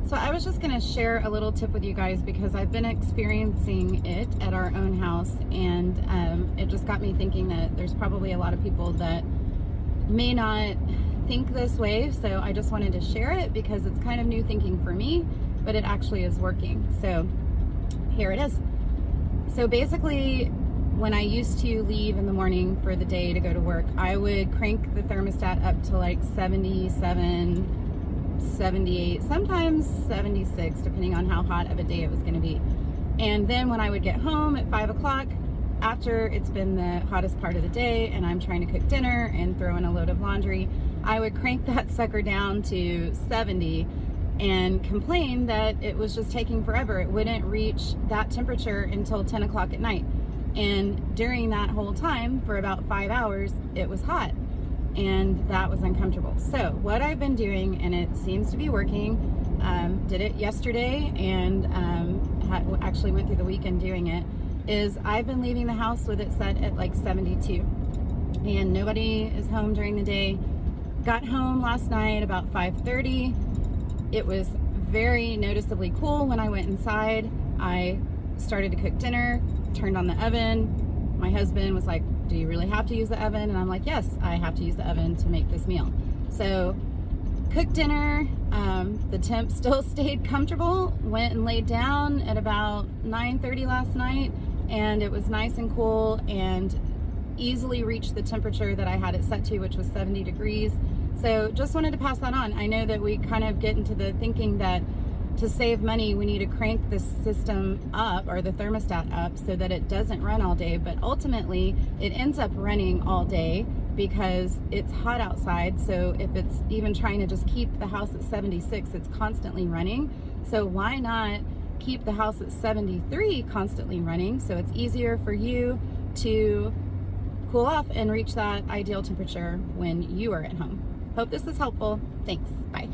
So I was just gonna share a little tip with you guys because I've been experiencing it at our own house, and it just got me thinking that there's probably a lot of people that may not think this way. So I just wanted to share it because it's kind of new thinking for me, but it actually is working. So here it is. So basically, when I used to leave in the morning for the day to go to work, I would crank the thermostat up to like 77, 78, sometimes 76, depending on how hot of a day it was going to be. And then when I would get home at 5 o'clock, after it's been the hottest part of the day and I'm trying to cook dinner and throw in a load of laundry, I would crank that sucker down to 70 and complain that it was just taking forever. It wouldn't reach that temperature until 10 o'clock at night. And during that whole time, for about 5 hours, it was hot. And that was uncomfortable. So what I've been doing, and it seems to be working, did it yesterday and actually went through the weekend doing it, is I've been leaving the house with it set at like 72. And nobody is home during the day. Got home last night about 5:30. It was very noticeably cool when I went inside. I started to cook dinner, turned on the oven. My husband was like, "Do you really have to use the oven?" And I'm like, "Yes, I have to use the oven to make this meal." So cooked dinner, the temp still stayed comfortable, went and laid down at about 9:30 last night, and it was nice and cool and easily reached the temperature that I had it set to, which was 70 degrees. So just wanted to pass that on. I know that we kind of get into the thinking that to save money, we need to crank the system up, or the thermostat up, so that it doesn't run all day. But ultimately, it ends up running all day because it's hot outside. So if it's even trying to just keep the house at 76, it's constantly running. So why not keep the house at 73 constantly running, so it's easier for you to cool off and reach that ideal temperature when you are at home. Hope this is helpful. Thanks. Bye.